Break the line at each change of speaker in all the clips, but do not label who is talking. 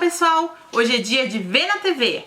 pessoal! Hoje é dia de Ver na TV.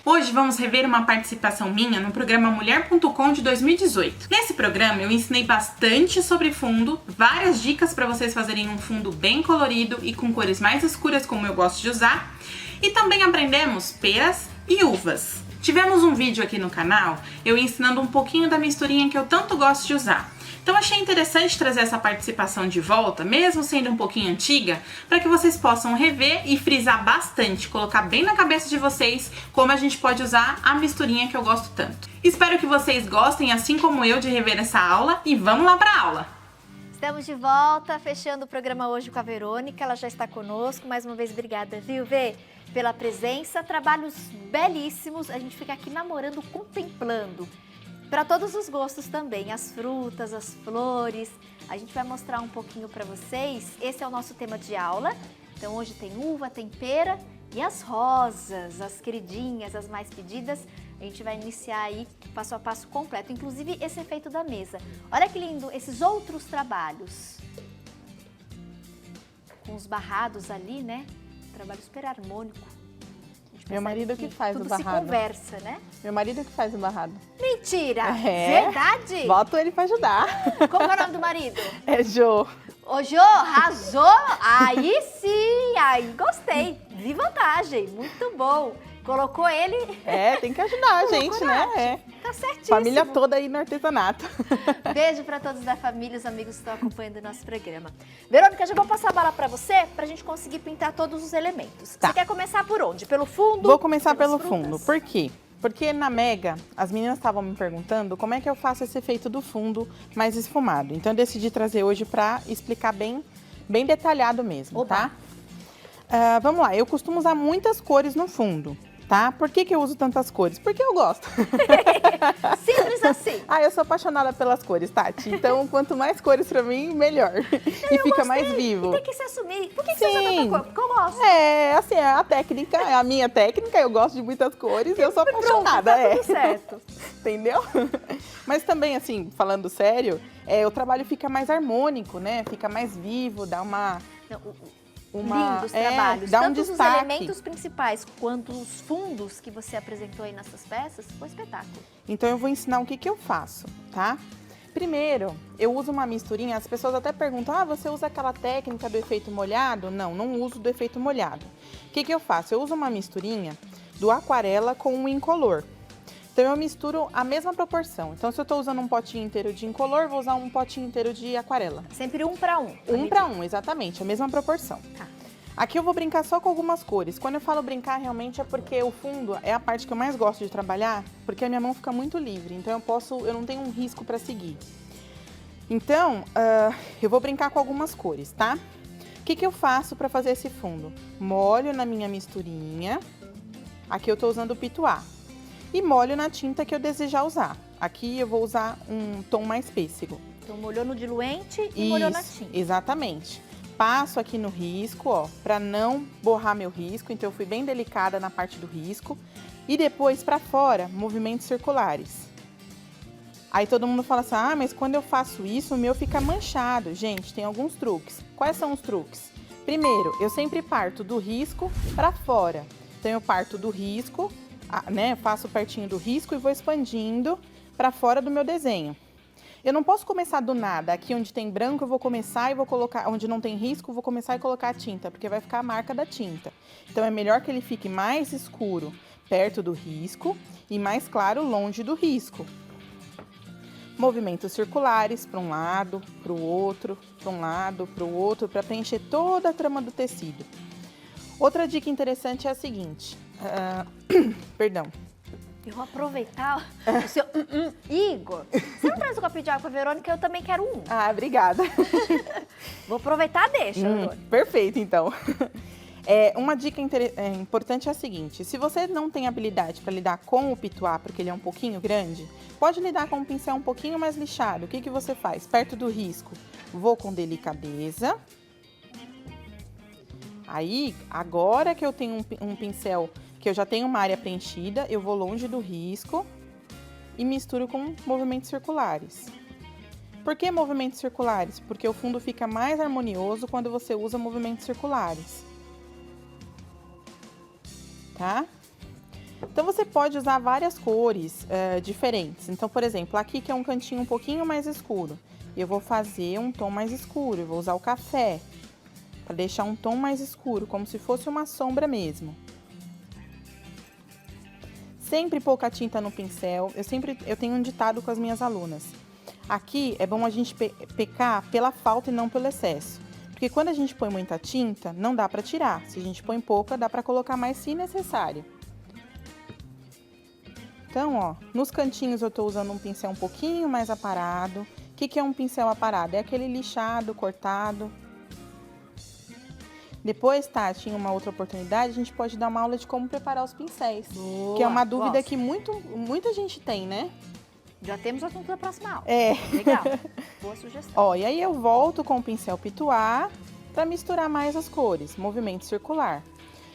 Hoje vamos rever uma participação minha no programa Mulher.com de 2018. Nesse programa eu ensinei bastante sobre fundo, várias dicas para vocês fazerem um fundo bem colorido e com cores mais escuras como eu gosto de usar. E também aprendemos peras e uvas. Tivemos um vídeo aqui no canal eu ensinando um pouquinho da misturinha que eu tanto gosto de usar. Então achei interessante trazer essa participação de volta, mesmo sendo um pouquinho antiga, para que vocês possam rever e frisar bastante, colocar bem na cabeça de vocês como a gente pode usar a misturinha que eu gosto tanto. Espero que vocês gostem, assim como eu, de rever essa aula e vamos lá para a aula!
Estamos de volta, fechando o programa hoje com a Verônica, ela já está conosco. Mais uma vez, obrigada, viu, Vê, pela presença. Trabalhos belíssimos, a gente fica aqui namorando, contemplando. Para todos os gostos também, as frutas, as flores, a gente vai mostrar um pouquinho para vocês. Esse é o nosso tema de aula. Então hoje tem uva, tem pera e as rosas, as queridinhas, as mais pedidas. A gente vai iniciar aí passo a passo completo, inclusive esse efeito da mesa. Olha que lindo esses outros trabalhos. Com os barrados ali, né? Trabalho super harmônico.
Meu marido que faz o barrado.
Tudo se conversa, né?
Meu marido que faz o barrado.
Mentira!
É.
Verdade?
Boto ele pra ajudar.
Como é o nome do marido?
É Jô.
Ô Jô, arrasou? Aí sim, aí gostei. De vantagem, muito bom. Colocou ele...
É, tem que ajudar a gente, né? É.
Tá certíssimo.
Família toda aí no artesanato.
Beijo para todos da família, os amigos que estão acompanhando o nosso programa. Verônica, já vou passar a bola para você, pra gente conseguir pintar todos os elementos.
Tá.
Você quer começar por onde? Pelo fundo?
Vou começar pelo
Pelas
fundo.
frutas?
Por quê? Porque na Mega, as meninas estavam me perguntando como é que eu faço esse efeito do fundo mais esfumado. Então eu decidi trazer hoje pra explicar bem detalhado mesmo,
Oba.
tá? Vamos lá, eu costumo usar muitas cores no fundo. Tá? Por que eu uso tantas cores? Porque eu gosto.
Simples assim.
Eu sou apaixonada pelas cores, Tati. Então, quanto mais cores pra mim, melhor. E fica mais vivo.
E tem que se assumir. Por que você usa tanta cor? Porque eu gosto.
É, assim, é a técnica, é a minha técnica. Eu gosto de muitas cores e eu sou apaixonada.
Tá tudo certo.
Entendeu? Mas também, assim, falando sério, o trabalho fica mais harmônico, né? Fica mais vivo, dá uma...
Lindos trabalhos.
Dá
Tanto
um
os
destaque.
elementos principais quanto os fundos que você apresentou aí nessas peças, foi espetáculo.
Então eu vou ensinar o que eu faço, tá? Primeiro, eu uso uma misturinha, as pessoas até perguntam, você usa aquela técnica do efeito molhado? Não, não uso do efeito molhado. O que eu faço? Eu uso uma misturinha do aquarela com o incolor. Então eu misturo a mesma proporção. Então se eu tô usando um potinho inteiro de incolor, vou usar um potinho inteiro de aquarela.
Sempre 1 para 1.
1 para 1, exatamente, a mesma proporção.
Tá.
Aqui eu vou brincar só com algumas cores. Quando eu falo brincar, realmente é porque o fundo é a parte que eu mais gosto de trabalhar, porque a minha mão fica muito livre, então eu não tenho um risco para seguir. Então, eu vou brincar com algumas cores, tá? O que eu faço para fazer esse fundo? Molho na minha misturinha, aqui eu tô usando o pituá, e molho na tinta que eu desejar usar. Aqui eu vou usar um tom mais pêssego.
Então molhou no diluente e molhou na tinta.
Exatamente. Passo aqui no risco, ó, pra não borrar meu risco, então eu fui bem delicada na parte do risco. E depois, pra fora, movimentos circulares. Aí todo mundo fala assim, mas quando eu faço isso, o meu fica manchado. Gente, tem alguns truques. Quais são os truques? Primeiro, eu sempre parto do risco pra fora. Então eu parto do risco, né, faço pertinho do risco e vou expandindo pra fora do meu desenho. Eu não posso começar do nada. Aqui onde tem branco eu vou começar e vou colocar, onde não tem risco eu vou começar e colocar a tinta, porque vai ficar a marca da tinta. Então é melhor que ele fique mais escuro perto do risco e mais claro longe do risco. Movimentos circulares para um lado, para o outro, para um lado, para o outro, para preencher toda a trama do tecido. Outra dica interessante é a seguinte, perdão.
Eu vou aproveitar o seu Igor, você não traz um copinho de água pra Verônica? Eu também quero um.
Obrigada.
Vou aproveitar, deixa, Verônica.
Perfeito, então. Uma dica importante é a seguinte, se você não tem habilidade para lidar com o pituá, porque ele é um pouquinho grande, pode lidar com um pincel um pouquinho mais lixado. O que você faz? Perto do risco, vou com delicadeza. Aí, agora que eu tenho um pincel que eu já tenho uma área preenchida, eu vou longe do risco e misturo com movimentos circulares. Por que movimentos circulares? Porque o fundo fica mais harmonioso quando você usa movimentos circulares. Tá? Então, você pode usar várias cores diferentes. Então, por exemplo, aqui que é um cantinho um pouquinho mais escuro, eu vou fazer um tom mais escuro, eu vou usar o café, para deixar um tom mais escuro, como se fosse uma sombra mesmo. Sempre pouca tinta no pincel. Eu tenho um ditado com as minhas alunas. Aqui é bom a gente pecar pela falta e não pelo excesso. Porque quando a gente põe muita tinta, não dá para tirar. Se a gente põe pouca, dá para colocar mais se necessário. Então, ó, nos cantinhos eu tô usando um pincel um pouquinho mais aparado. O que é um pincel aparado? É aquele lixado, cortado. Depois, tá, tinha uma outra oportunidade, a gente pode dar uma aula de como preparar os pincéis.
Boa,
que é uma dúvida
gosto.
que muita gente tem, né?
Já temos o assunto da próxima aula.
É.
Legal. Boa sugestão.
Ó, e aí eu volto com o pincel pituar para misturar mais as cores, movimento circular.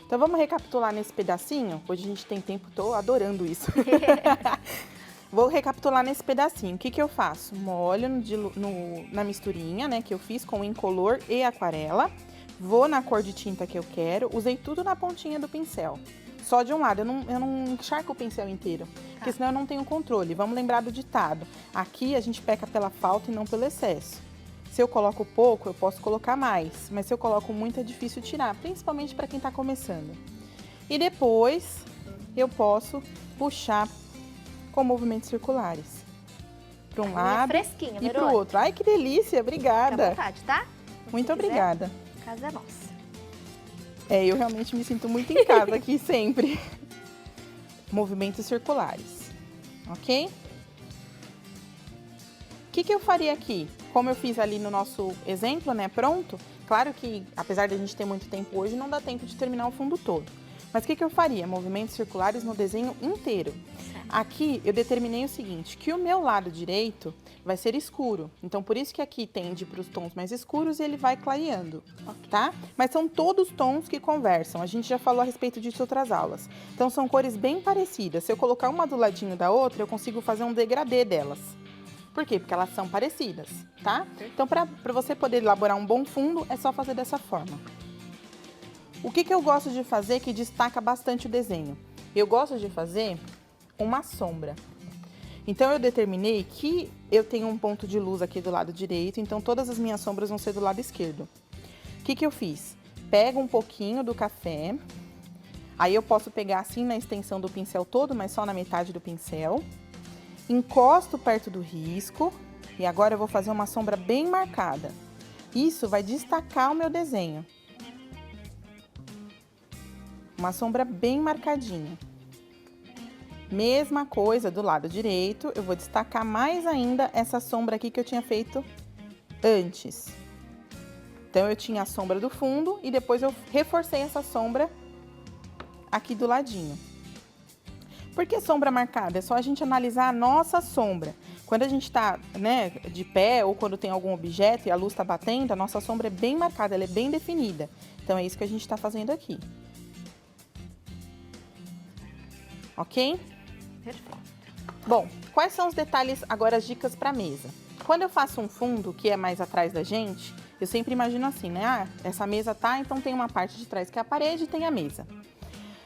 Então vamos recapitular nesse pedacinho? Hoje a gente tem tempo, tô adorando isso. Vou recapitular nesse pedacinho. O que que eu faço? Molho na misturinha, né, que eu fiz com incolor e aquarela. Vou na cor de tinta que eu quero. Usei tudo na pontinha do pincel. Só de um lado, eu não encharco o pincel inteiro, porque senão eu não tenho controle. Vamos lembrar do ditado. Aqui a gente peca pela falta e não pelo excesso. Se eu coloco pouco, eu posso colocar mais, mas se eu coloco muito é difícil tirar, principalmente para quem está começando. E depois eu posso puxar com movimentos circulares. Para um lado
fresquinha,
e para o outro. Ai, que delícia!
Fica à
Obrigada.
vontade, tá?
Muito obrigada.
A casa é nossa.
Eu realmente me sinto muito em casa aqui sempre. Movimentos circulares, ok? O que eu faria aqui? Como eu fiz ali no nosso exemplo, né, pronto. Claro que, apesar de a gente ter muito tempo hoje, não dá tempo de terminar o fundo todo. Mas o que eu faria? Movimentos circulares no desenho inteiro. Aqui eu determinei o seguinte, que o meu lado direito vai ser escuro. Então, por isso que aqui tende para os tons mais escuros e ele vai clareando, tá? Mas são todos tons que conversam. A gente já falou a respeito disso em outras aulas. Então, são cores bem parecidas. Se eu colocar uma do ladinho da outra, eu consigo fazer um degradê delas. Por quê? Porque elas são parecidas, tá? Então, para você poder elaborar um bom fundo, é só fazer dessa forma. O que eu gosto de fazer que destaca bastante o desenho? Eu gosto de fazer uma sombra. Então, eu determinei que eu tenho um ponto de luz aqui do lado direito, então todas as minhas sombras vão ser do lado esquerdo. O que eu fiz? Pego um pouquinho do café, aí eu posso pegar assim na extensão do pincel todo, mas só na metade do pincel. Encosto perto do risco e agora eu vou fazer uma sombra bem marcada. Isso vai destacar o meu desenho. Uma sombra bem marcadinha. Mesma coisa do lado direito, eu vou destacar mais ainda essa sombra aqui que eu tinha feito antes. Então, eu tinha a sombra do fundo e depois eu reforcei essa sombra aqui do ladinho. Por que sombra marcada? É só a gente analisar a nossa sombra. Quando a gente está, né, de pé ou quando tem algum objeto e a luz está batendo, a nossa sombra é bem marcada, ela é bem definida. Então, é isso que a gente está fazendo aqui. Ok?
Perfeito.
Bom, quais são os detalhes, agora as dicas para mesa? Quando eu faço um fundo que é mais atrás da gente, eu sempre imagino assim, né? Ah, essa mesa tá, então tem uma parte de trás que é a parede e tem a mesa.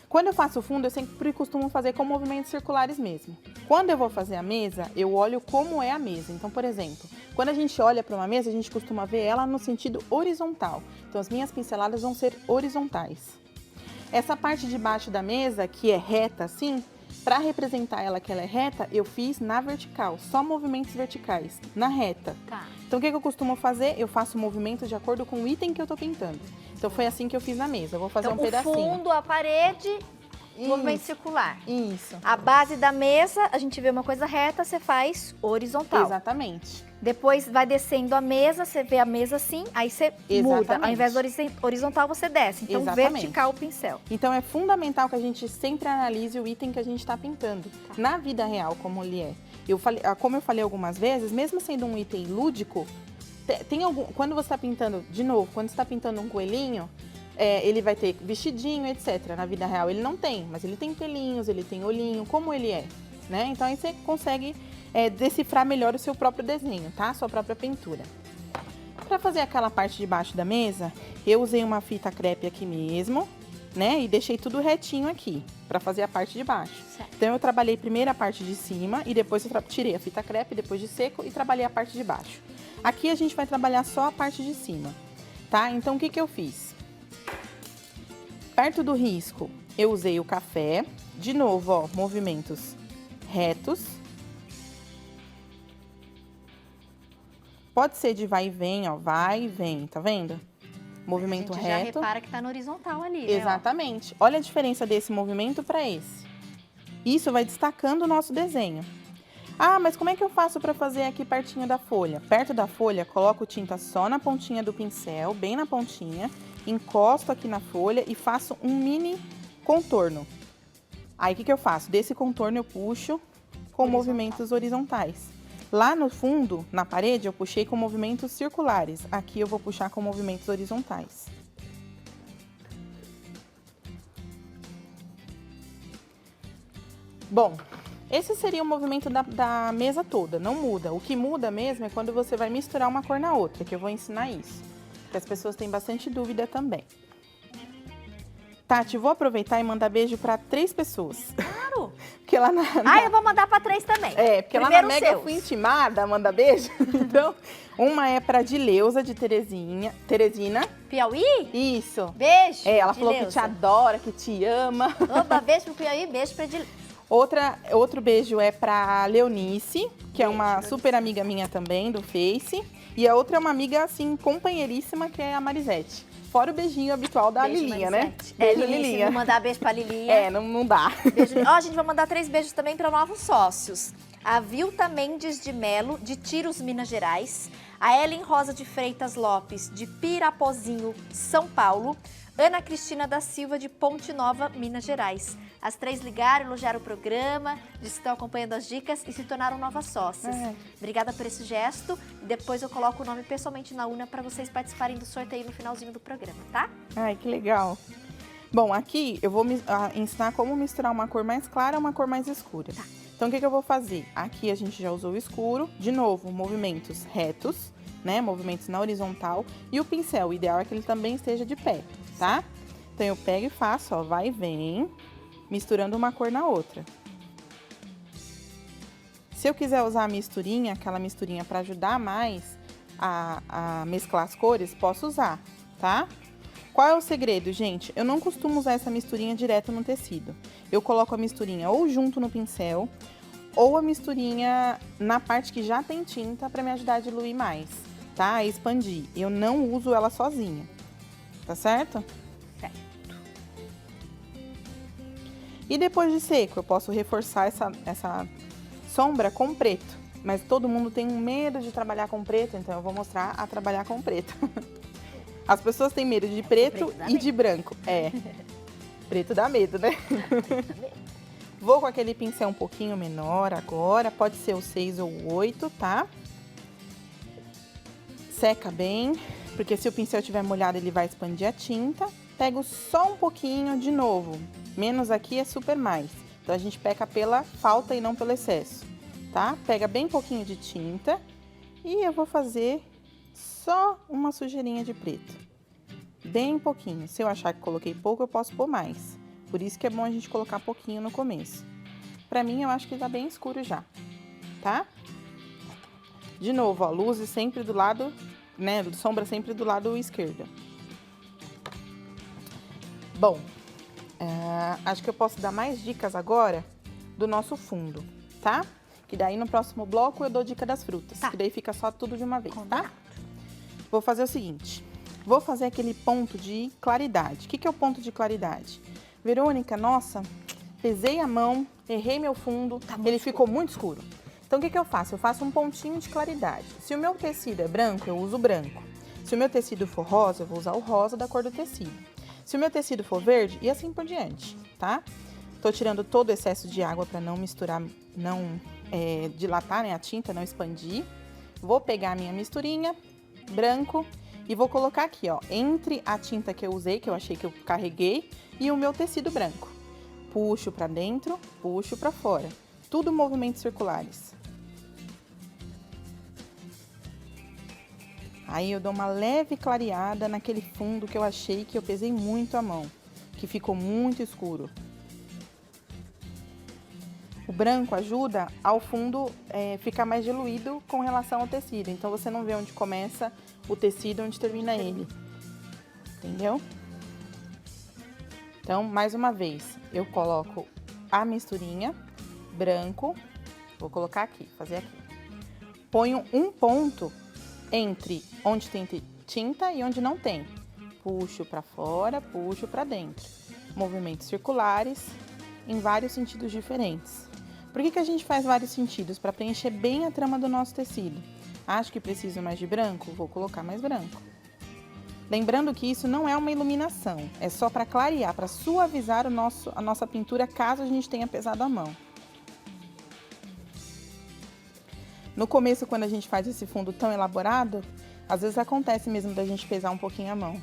Quando eu faço o fundo, eu sempre costumo fazer com movimentos circulares mesmo. Quando eu vou fazer a mesa, eu olho como é a mesa. Então, por exemplo, quando a gente olha para uma mesa, a gente costuma ver ela no sentido horizontal. Então, as minhas pinceladas vão ser horizontais. Essa parte de baixo da mesa, que é reta assim, para representar ela que ela é reta, eu fiz na vertical, só movimentos verticais, na reta.
Tá.
Então, o que eu costumo fazer? Eu faço o movimento de acordo com o item que eu tô pintando. Então, foi assim que eu fiz na mesa. Eu vou fazer
Então,
um pedacinho.
o fundo, a parede, movimento
Isso.
circular.
Isso.
A base da mesa, a gente vê uma coisa reta, você faz horizontal.
Exatamente.
Depois vai descendo a mesa, você vê a mesa assim, aí você muda.
Exatamente.
Ao invés do horizontal, você desce. Então,
Exatamente.
vertical o pincel.
Então, é fundamental que a gente sempre analise o item que a gente está pintando, na vida real, como ele é. Como eu falei algumas vezes, mesmo sendo um item lúdico, quando você está pintando, de novo, quando você está pintando um coelhinho, ele vai ter vestidinho, etc. Na vida real ele não tem, mas ele tem pelinhos, ele tem olhinho, como ele é, né? Então, aí você consegue decifrar melhor o seu próprio desenho, tá? Sua própria pintura. Para fazer aquela parte de baixo da mesa, eu usei uma fita crepe aqui mesmo, né? E deixei tudo retinho aqui, para fazer a parte de baixo.
Certo.
Então, eu trabalhei primeiro a parte de cima e depois eu tirei a fita crepe, depois de seco, e trabalhei a parte de baixo. Aqui a gente vai trabalhar só a parte de cima, tá? Então, o que eu fiz? Perto do risco, eu usei o café. De novo, ó, movimentos retos. Pode ser de vai e vem, ó, vai e vem, tá vendo? Movimento
a gente
reto.
já repara que tá no horizontal ali, né?
Exatamente. Olha a diferença desse movimento para esse. Isso vai destacando o nosso desenho. Ah, mas como é que eu faço para fazer aqui pertinho da folha? Perto da folha, coloco tinta só na pontinha do pincel, bem na pontinha, encosto aqui na folha e faço um mini contorno. Aí, o que eu faço? Desse contorno eu puxo com movimentos horizontais. Lá no fundo, na parede, eu puxei com movimentos circulares. Aqui eu vou puxar com movimentos horizontais. Bom, esse seria o movimento da mesa toda, não muda. O que muda mesmo é quando você vai misturar uma cor na outra, que eu vou ensinar isso. Porque as pessoas têm bastante dúvida também. Tati, vou aproveitar e mandar beijo para 3 pessoas.
Claro!
Porque lá
eu vou mandar para 3 também.
Porque
primeiro
lá na Mega
seus.
eu fui intimada a mandar beijo. Então, uma é para Dileuza, de Teresina.
Piauí?
Isso.
Beijo.
Ela falou que
Dileuza.
te adora, que te ama.
Oba, beijo pro Piauí, beijo pra Dileuza.
Outro beijo é pra Leonice, que é uma
Leonice.
super amiga minha também, do Face. E a outra é uma amiga, assim, companheiríssima, que é a Marisete. Fora o beijinho habitual da
Beijo,
Lilinha, né?
Marisete.
Beijo,
Lilinha.
Lilinha.
Vou mandar beijo pra Lilinha.
Não dá.
Beijo. Ó, a gente vai mandar 3 beijos também para novos sócios. A Vilta Mendes de Melo, de Tiros, Minas Gerais. A Ellen Rosa de Freitas Lopes, de Pirapozinho, São Paulo. Ana Cristina da Silva, de Ponte Nova, Minas Gerais. As 3 ligaram, elogiaram o programa, disseram que estão acompanhando as dicas e se tornaram novas sócias. Obrigada por esse gesto. Depois eu coloco o nome pessoalmente na urna para vocês participarem do sorteio no finalzinho do programa, tá?
Ai, que legal. Bom, aqui eu vou ensinar como misturar uma cor mais clara e uma cor mais escura.
Tá.
Então, o que eu vou fazer? Aqui a gente já usou o escuro. De novo, movimentos retos, né? Movimentos na horizontal. E o pincel, o ideal é que ele também esteja de pé, tá? Então, eu pego e faço, ó, vai e vem, misturando uma cor na outra. Se eu quiser usar a misturinha, aquela misturinha para ajudar mais a mesclar as cores, posso usar, tá? Qual é o segredo, gente? Eu não costumo usar essa misturinha direto no tecido. Eu coloco a misturinha ou junto no pincel, ou a misturinha na parte que já tem tinta para me ajudar a diluir mais, tá? A expandir. Eu não uso ela sozinha, tá certo?
Certo.
E depois de seco, eu posso reforçar essa sombra com preto. Mas todo mundo tem um medo de trabalhar com preto, então eu vou mostrar a trabalhar com preto. As pessoas têm medo de preto e de branco. Preto dá medo, né? Vou com aquele pincel um pouquinho menor agora, pode ser o 6 ou o 8, tá? Seca bem, porque se o pincel estiver molhado, ele vai expandir a tinta. Pego só um pouquinho de novo, menos aqui é super mais. Então, a gente peca pela falta e não pelo excesso, tá? Pega bem pouquinho de tinta e eu vou fazer só uma sujeirinha de preto. Bem pouquinho. Se eu achar que coloquei pouco, eu posso pôr mais. Por isso que é bom a gente colocar pouquinho no começo. Pra mim, eu acho que tá bem escuro já, tá? De novo, ó, luzes sempre do lado, né? Sombra sempre do lado esquerdo. Bom, acho que eu posso dar mais dicas agora do nosso fundo, tá? Que daí no próximo bloco eu dou dica das frutas.
Tá.
Que daí fica só tudo de uma vez,
Combinado.
tá? Vou fazer o seguinte. Vou fazer aquele ponto de claridade. O que é o ponto de claridade? Verônica, nossa, pesei a mão, errei meu fundo, ele ficou muito escuro. Então, o que eu faço? Eu faço um pontinho de claridade. Se o meu tecido é branco, eu uso branco. Se o meu tecido for rosa, eu vou usar o rosa da cor do tecido. Se o meu tecido for verde, e assim por diante, tá? Tô tirando todo o excesso de água para não misturar, não dilatar, né, a tinta, não expandir. Vou pegar a minha misturinha, branco, e vou colocar aqui, ó, entre a tinta que eu usei, que eu achei que eu carreguei, e o meu tecido branco. Puxo pra dentro, puxo pra fora. Tudo movimentos circulares. Aí eu dou uma leve clareada naquele fundo que eu achei que eu pesei muito a mão, que ficou muito escuro. O branco ajuda ao fundo ficar mais diluído com relação ao tecido. Então, você não vê onde começa o tecido e onde termina ele. Entendeu? Então, mais uma vez, eu coloco a misturinha, branco. Vou colocar aqui, fazer aqui. Ponho um ponto entre onde tem tinta e onde não tem. Puxo para fora, puxo para dentro. Movimentos circulares em vários sentidos diferentes. Por que a gente faz vários sentidos? Para preencher bem a trama do nosso tecido. Acho que preciso mais de branco? Vou colocar mais branco. Lembrando que isso não é uma iluminação, é só para clarear, para suavizar a nossa pintura caso a gente tenha pesado a mão. No começo, quando a gente faz esse fundo tão elaborado, às vezes acontece mesmo da gente pesar um pouquinho a mão.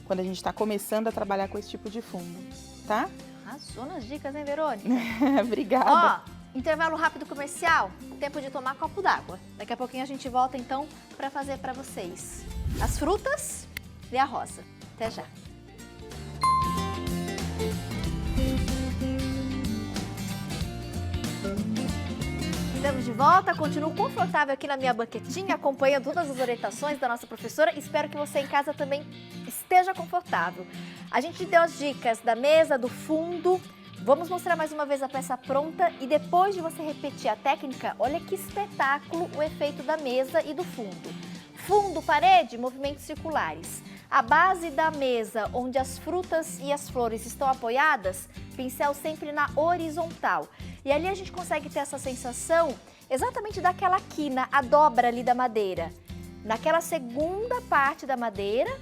Quando a gente está começando a trabalhar com esse tipo de fundo, tá?
Arrasou nas dicas, hein, Verônica?
Obrigada.
Ó, intervalo rápido comercial, tempo de tomar copo d'água. Daqui a pouquinho a gente volta, então, para fazer para vocês as frutas e a rosa. Até já. Estamos de volta, continuo confortável aqui na minha banquetinha, acompanhando todas as orientações da nossa professora. Espero que você em casa também esteja confortável. A gente deu as dicas da mesa, do fundo. Vamos mostrar mais uma vez a peça pronta e depois de você repetir a técnica, olha que espetáculo o efeito da mesa e do fundo. Fundo, parede, movimentos circulares. A base da mesa, onde as frutas e as flores estão apoiadas, pincel sempre na horizontal. E ali a gente consegue ter essa sensação exatamente daquela quina, a dobra ali da madeira. Naquela segunda parte da madeira,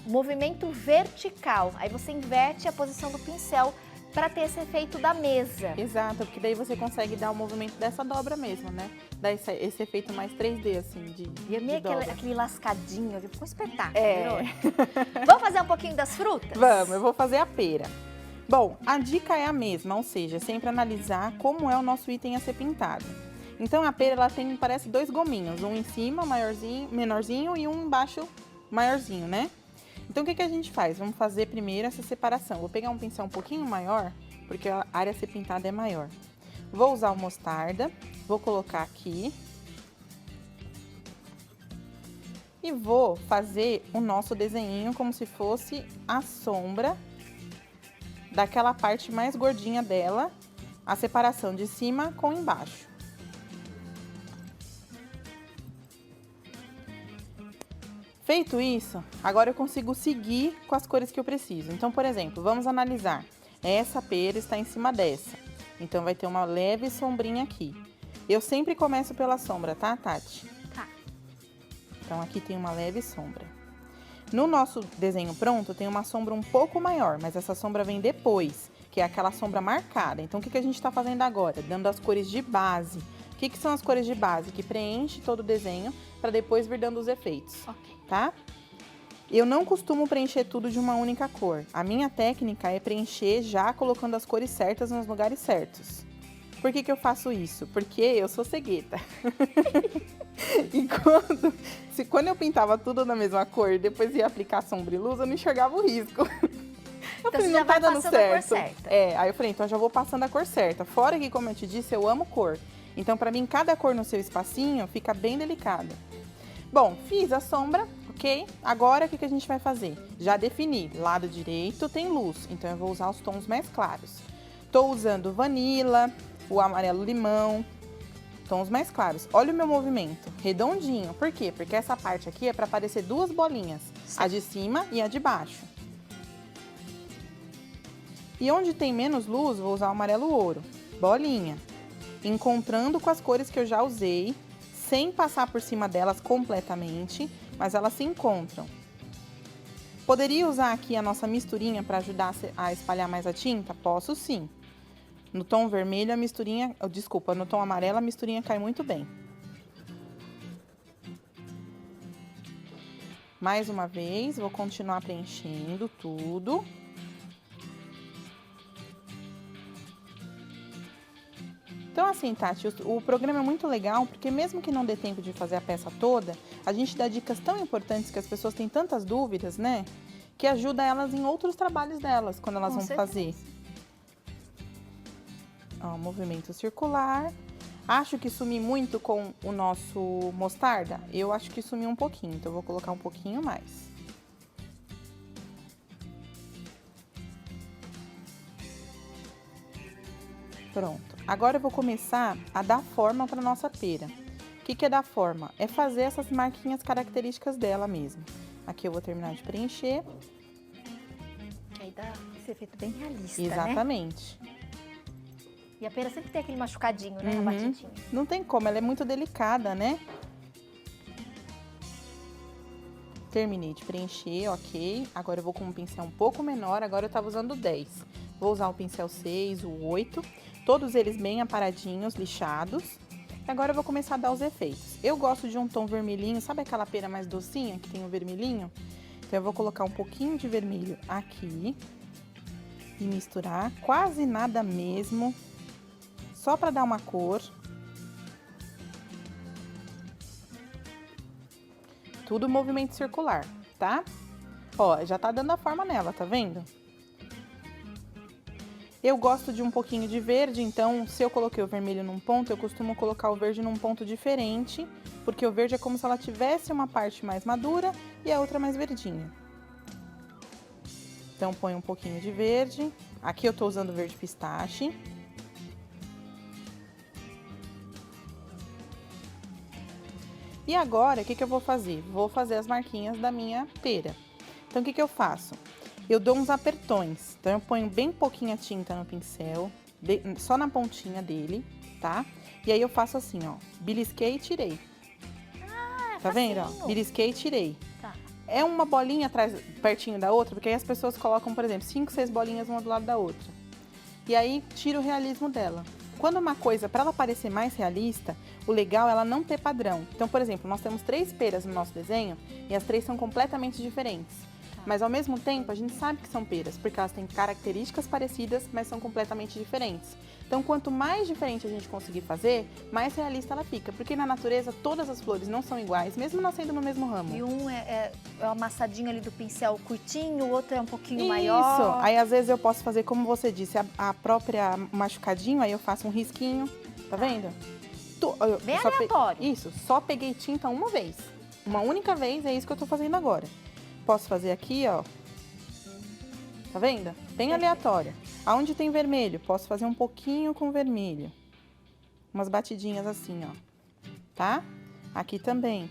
movimento vertical. Aí você inverte a posição do pincel para ter esse efeito da mesa.
Exato, porque daí você consegue dar o movimento dessa dobra mesmo, né? Dá esse efeito mais 3D, assim, de dobra.
Aquele lascadinho, ficou um espetáculo.
É.
Vamos fazer um pouquinho das frutas?
Vamos, eu vou fazer a pera. Bom, a dica é a mesma, ou seja, sempre analisar como é o nosso item a ser pintado. Então, a pera, ela tem, parece dois gominhos, um em cima, maiorzinho, menorzinho, e um embaixo, maiorzinho, né? Então, o que a gente faz? Vamos fazer primeiro essa separação. Vou pegar um pincel um pouquinho maior, porque a área a ser pintada é maior. Vou usar o mostarda, vou colocar aqui. E vou fazer o nosso desenhinho como se fosse a sombra daquela parte mais gordinha dela, a separação de cima com embaixo. Feito isso, agora eu consigo seguir com as cores que eu preciso. Então, por exemplo, vamos analisar. Essa pera está em cima dessa, então vai ter uma leve sombrinha aqui. Eu sempre começo pela sombra, tá, Tati?
Tá.
Então, aqui tem uma leve sombra. No nosso desenho pronto, tem uma sombra um pouco maior, mas essa sombra vem depois, que é aquela sombra marcada. Então, o que a gente está fazendo agora? Dando as cores de base. O que são as cores de base? Que preenche todo o desenho para depois vir dando os efeitos, tá? Eu não costumo preencher tudo de uma única cor. A minha técnica é preencher já colocando as cores certas nos lugares certos. Por que eu faço isso? Porque eu sou cegueta. E quando eu pintava tudo na mesma cor, depois ia aplicar sombra e luz, eu não enxergava o risco. Eu falei, não tá dando certo. Aí eu falei, então eu já vou passando a cor certa. Fora que, como eu te disse, eu amo cor. Então, pra mim, cada cor no seu espacinho fica bem delicada. Bom, fiz a sombra, ok? Agora, o que a gente vai fazer? Já defini, lado direito tem luz, então eu vou usar os tons mais claros. Tô usando vanila, o amarelo limão, tons mais claros. Olha o meu movimento, redondinho. Por quê? Porque essa parte aqui é para aparecer duas bolinhas, a de cima e a de baixo. E onde tem menos luz, vou usar o amarelo ouro, bolinha. Encontrando com as cores que eu já usei, sem passar por cima delas completamente, mas elas se encontram. Poderia usar aqui a nossa misturinha para ajudar a espalhar mais a tinta? Posso sim. No tom vermelho, a misturinha... Desculpa, no tom amarelo, a misturinha cai muito bem. Mais uma vez, vou continuar preenchendo tudo. Então, assim, Tati, o programa é muito legal, porque mesmo que não dê tempo de fazer a peça toda, a gente dá dicas tão importantes que as pessoas têm tantas dúvidas, né? Que ajuda elas em outros trabalhos delas, quando elas
Com
vão
certeza.
fazer. Ó, movimento circular. Acho que sumi muito com o nosso mostarda? Eu acho que sumi um pouquinho, então eu vou colocar um pouquinho mais. Pronto. Agora eu vou começar a dar forma para nossa pera. O que é dar forma? É fazer essas marquinhas características dela mesmo. Aqui eu vou terminar de preencher.
Aí dá esse efeito bem realista,
Exatamente.
né? E a pera sempre tem aquele machucadinho, né, na
Uhum.
batidinha.
Não tem como, ela é muito delicada, né? Terminei de preencher, ok. Agora eu vou com um pincel um pouco menor, agora eu tava usando o 10. Vou usar o pincel 6, o 8, todos eles bem aparadinhos, lixados. Agora eu vou começar a dar os efeitos. Eu gosto de um tom vermelhinho, sabe aquela pera mais docinha que tem o vermelhinho? Então eu vou colocar um pouquinho de vermelho aqui e misturar, quase nada mesmo, só para dar uma cor. Tudo movimento circular, tá? Ó, já tá dando a forma nela, tá vendo? Eu gosto de um pouquinho de verde, então se eu coloquei o vermelho num ponto, eu costumo colocar o verde num ponto diferente, porque o verde é como se ela tivesse uma parte mais madura e a outra mais verdinha. Então põe um pouquinho de verde. Aqui eu tô usando verde pistache. E agora, o que eu vou fazer? Vou fazer as marquinhas da minha pera. Então, o que eu faço? Eu dou uns apertões. Então, eu ponho bem pouquinha tinta no pincel, só na pontinha dele, tá? E aí, eu faço assim, ó. Belisquei e tirei. Tá vendo, ó? Belisquei e tirei.
Tá.
É uma bolinha atrás, pertinho da outra, porque aí as pessoas colocam, por exemplo, 5, 6 bolinhas uma do lado da outra. E aí, tira o realismo dela. Quando uma coisa, para ela parecer mais realista, o legal é ela não ter padrão. Então, por exemplo, nós temos 3 peras no nosso desenho e as 3 são completamente diferentes. Mas, ao mesmo tempo, a gente sabe que são peras, porque elas têm características parecidas, mas são completamente diferentes. Então, quanto mais diferente a gente conseguir fazer, mais realista ela fica. Porque na natureza, todas as flores não são iguais, mesmo nascendo no mesmo ramo.
E um é o amassadinho ali do pincel curtinho, o outro é um pouquinho
Isso.
maior.
Aí, às vezes, eu posso fazer, como você disse, a própria machucadinho, aí eu faço um risquinho, tá vendo?
Bem aleatório.
Isso, só peguei tinta uma vez. Uma única vez, é isso que eu tô fazendo agora. Posso fazer aqui, ó. Tá vendo? Bem aleatória. Aonde tem vermelho, posso fazer um pouquinho com vermelho. Umas batidinhas assim, ó. Tá? Aqui também,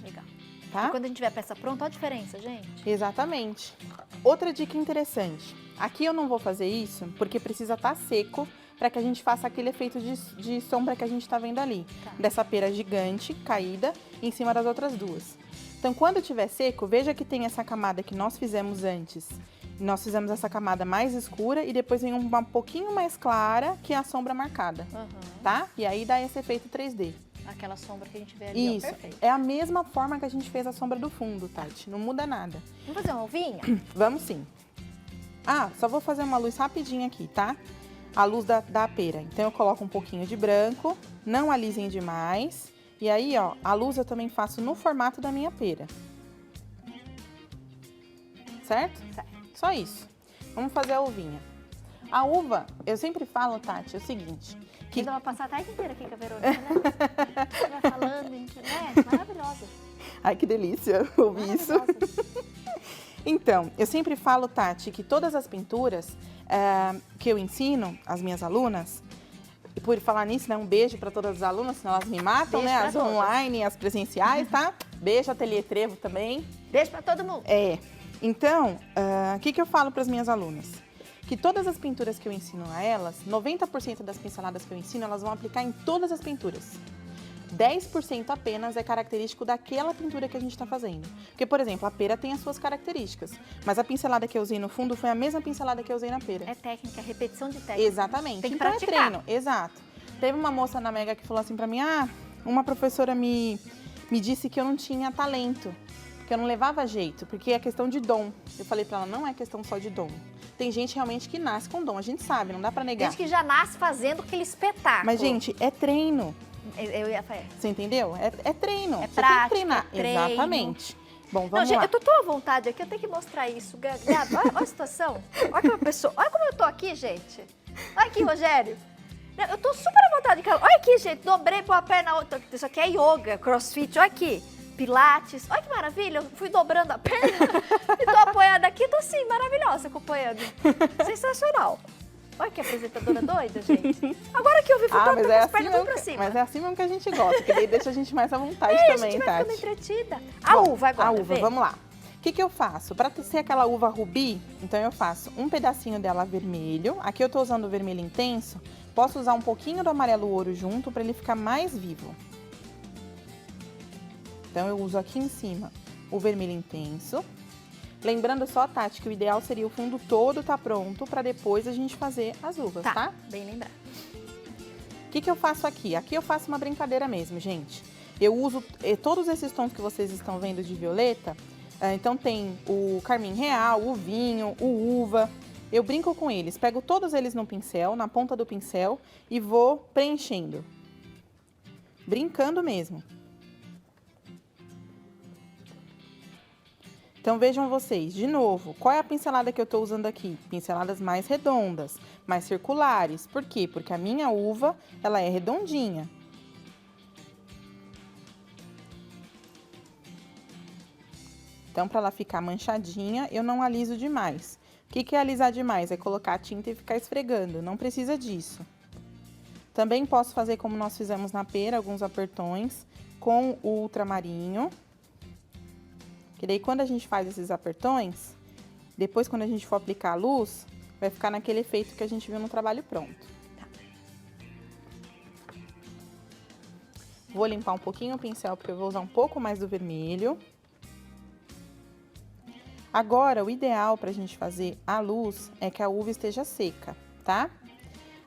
Legal.
tá?
E quando a gente tiver a peça pronta, olha a diferença, gente.
Exatamente. Outra dica interessante. Aqui eu não vou fazer isso porque precisa estar seco para que a gente faça aquele efeito de sombra que a gente tá vendo ali.
Tá.
Dessa pera gigante, caída, em cima das outras duas. Então, quando estiver seco, veja que tem essa camada que nós fizemos antes. Nós fizemos essa camada mais escura e depois vem uma pouquinho mais clara, que é a sombra marcada, tá? E aí dá esse efeito 3D.
Aquela sombra que a gente vê ali,
Isso,
ó, perfeito.
é a mesma forma que a gente fez a sombra do fundo, Tati. Não muda nada.
Vamos fazer uma ovinha?
Vamos sim. Ah, só vou fazer uma luz rapidinho aqui, tá? A luz da pera. Então, eu coloco um pouquinho de branco, não alisem demais. E aí, ó, a luz eu também faço no formato da minha pera. Certo?
Certo.
Só isso. Vamos fazer a uvinha. A uva, eu sempre falo, Tati, é o seguinte. Que...
Ainda vai passar a tarde inteira aqui com a Verônica, né? Você vai falando, né? Maravilhosa.
Ai, que delícia ouvir isso. Então, eu sempre falo, Tati, que todas as pinturas que eu ensino às minhas alunas, e por falar nisso, né, um beijo para todas as alunas, senão elas me matam,
Beijo
né?
pra
As
todas.
online, as presenciais, tá? Beijo, Ateliê Trevo também.
Beijo pra todo mundo.
Então, o que eu falo para as minhas alunas? Que todas as pinturas que eu ensino a elas, 90% das pinceladas que eu ensino, elas vão aplicar em todas as pinturas. 10% apenas é característico daquela pintura que a gente está fazendo. Porque, por exemplo, a pera tem as suas características, mas a pincelada que eu usei no fundo foi a mesma pincelada que eu usei na pera.
É técnica, repetição de técnica.
Exatamente.
Tem que
então
praticar.
é treino, exato. Teve uma moça na Mega que falou assim pra mim, uma professora me disse que eu não tinha talento. que eu não levava jeito, porque é questão de dom. Eu falei pra ela, não é questão só de dom. Tem gente realmente que nasce com dom, a gente sabe, não dá pra negar.
Gente que já nasce fazendo aquele espetáculo.
Mas, gente, é treino.
Eu ia falar.
Você entendeu? É treino.
É
Você
prática,
tem que treinar.
é treino.
Exatamente. Bom,
Não,
vamos
gente,
lá.
eu tô tão à vontade aqui, eu tenho que mostrar isso. Gabi, olha a situação. Olha como a pessoa. Olha como eu tô aqui, gente. Olha aqui, Rogério. Eu tô super à vontade. Olha aqui, gente. Dobrei uma perna, outra. Isso aqui é yoga, crossfit. Olha aqui. Pilates. Olha que maravilha. Eu fui dobrando a perna e tô apoiada aqui. Tô assim, maravilhosa acompanhando. Sensacional. Olha que apresentadora doida, gente. Agora que eu vi, fui
mas
com
é
as
assim
pernas
mesmo,
tudo pra cima.
mas é assim mesmo que a gente gosta, que daí deixa a gente mais à vontade
A
também,
gente vai ficando
Tati.
entretida. A
Bom,
uva agora,
A uva,
vê.
vamos lá. O que eu faço? Para ser aquela uva rubi, então eu faço um pedacinho dela vermelho. Aqui eu tô usando o vermelho intenso. Posso usar um pouquinho do amarelo ouro junto para ele ficar mais vivo. Então eu uso aqui em cima o vermelho intenso. Lembrando só, Tati, que o ideal seria o fundo todo tá pronto para depois a gente fazer as uvas, tá?
Bem lembrado.
O que eu faço aqui? Aqui eu faço uma brincadeira mesmo, gente. Eu uso todos esses tons que vocês estão vendo de violeta. Então tem o carmim real, o vinho, o uva. Eu brinco com eles. Pego todos eles no pincel, na ponta do pincel e vou preenchendo. Brincando mesmo. Então vejam vocês, de novo, qual é a pincelada que eu estou usando aqui? Pinceladas mais redondas, mais circulares. Por quê? Porque a minha uva, ela é redondinha. Então, para ela ficar manchadinha, eu não aliso demais. O que é alisar demais? É colocar a tinta e ficar esfregando. Não precisa disso. Também posso fazer como nós fizemos na pera, alguns apertões com o ultramarinho. Que daí, quando a gente faz esses apertões, depois, quando a gente for aplicar a luz, vai ficar naquele efeito que a gente viu no trabalho pronto. Tá. Vou limpar um pouquinho o pincel, porque eu vou usar um pouco mais do vermelho. Agora, o ideal pra gente fazer a luz é que a uva esteja seca, tá?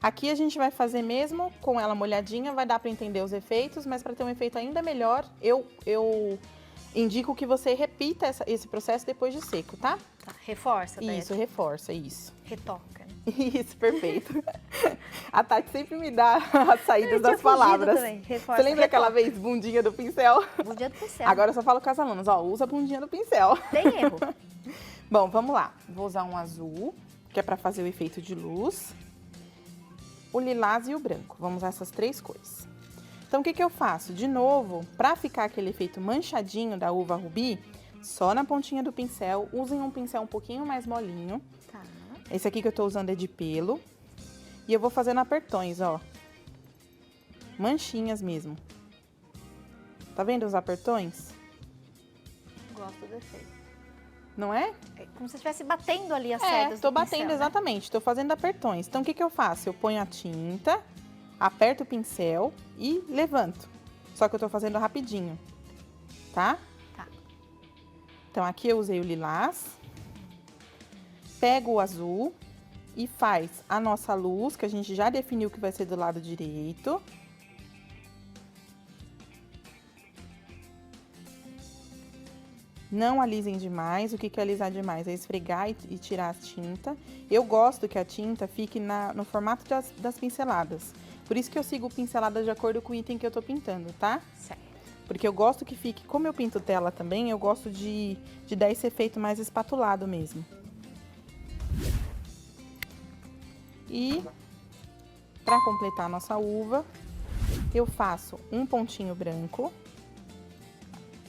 Aqui a gente vai fazer mesmo com ela molhadinha, vai dar pra entender os efeitos, mas pra ter um efeito ainda melhor, eu indico que você repita esse processo depois de seco, tá?
Tá, reforça, Beth.
Isso, reforça, isso.
Retoca.
Isso, perfeito. A Tati sempre me dá as saídas das palavras.
Reforça,
você lembra aquela vez, bundinha do pincel?
Bundinha do pincel.
Agora eu só falo com as alunas, ó, usa a bundinha do pincel.
Tem erro.
Bom, vamos lá. Vou usar um azul, que é pra fazer o efeito de luz. O lilás e o branco. Vamos usar essas três cores. Então, o que eu faço? De novo, para ficar aquele efeito manchadinho da uva rubi, só na pontinha do pincel. Usem um pincel um pouquinho mais molinho.
Tá.
Esse aqui que eu tô usando é de pelo. E eu vou fazendo apertões, ó. Manchinhas mesmo. Tá vendo os apertões?
Gosto do efeito.
Não é?
É como se estivesse batendo ali as cerdas
tô
do
batendo
pincel,
exatamente. Tô fazendo apertões. Então, o que eu faço? Eu ponho a tinta, aperto o pincel e levanto. Só que eu tô fazendo rapidinho, tá?
Tá.
Então, aqui eu usei o lilás. Pego o azul e faz a nossa luz, que a gente já definiu que vai ser do lado direito. Não alisem demais. O que é alisar demais? É esfregar e tirar a tinta. Eu gosto que a tinta fique no formato das pinceladas. Por isso que eu sigo pinceladas de acordo com o item que eu tô pintando, tá?
Certo.
Porque eu gosto que fique, como eu pinto tela também, eu gosto de dar esse efeito mais espatulado mesmo. E, para completar a nossa uva, eu faço um pontinho branco.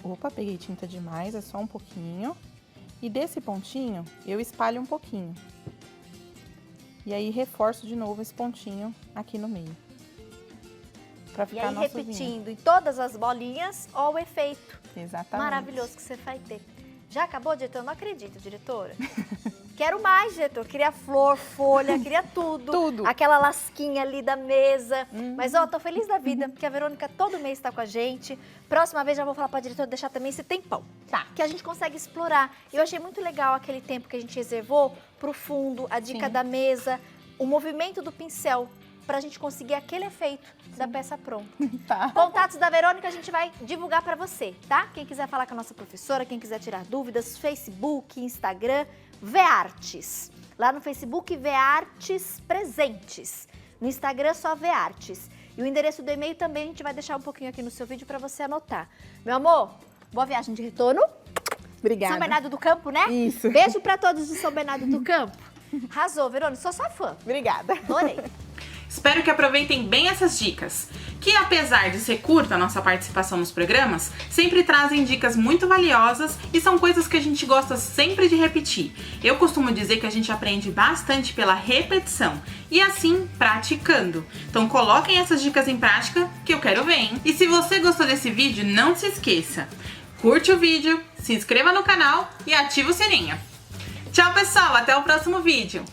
Opa, peguei tinta demais, é só um pouquinho. E desse pontinho, eu espalho um pouquinho. E aí, reforço de novo esse pontinho aqui no meio. Pra
E
ficar
aí,
nosso
repetindo em todas as bolinhas, ó o efeito
Exatamente.
maravilhoso que você vai ter. Já acabou, diretor? Eu não acredito, diretora. Quero mais, diretor. Queria flor, folha, queria tudo.
Tudo.
Aquela lasquinha ali da mesa. Mas, ó, tô feliz da vida, porque a Verônica todo mês tá com a gente. Próxima vez já vou falar pra diretora deixar também esse tempão.
Tá.
Que a gente consegue explorar. Eu achei muito legal aquele tempo que a gente reservou pro fundo, a dica
Sim.
da mesa, o movimento do pincel. pra gente conseguir aquele efeito da peça pronta.
Tá.
Contatos da Verônica a gente vai divulgar pra você, tá? Quem quiser falar com a nossa professora, quem quiser tirar dúvidas, Facebook, Instagram, Veartes. Lá no Facebook, Veartes Presentes. No Instagram, só Veartes. E o endereço do e-mail também a gente vai deixar um pouquinho aqui no seu vídeo pra você anotar. Meu amor, boa viagem de retorno.
Obrigada.
São Bernardo do Campo, né?
Isso.
Beijo pra todos de São Bernardo do Campo. Arrasou, Verônica, sou sua fã.
Obrigada.
Adorei.
Espero que aproveitem bem essas dicas, que apesar de ser curta a nossa participação nos programas, sempre trazem dicas muito valiosas e são coisas que a gente gosta sempre de repetir. Eu costumo dizer que a gente aprende bastante pela repetição e assim praticando. Então coloquem essas dicas em prática que eu quero ver, hein? E se você gostou desse vídeo, não se esqueça, curte o vídeo, se inscreva no canal e ativa o sininho. Tchau, pessoal, até o próximo vídeo!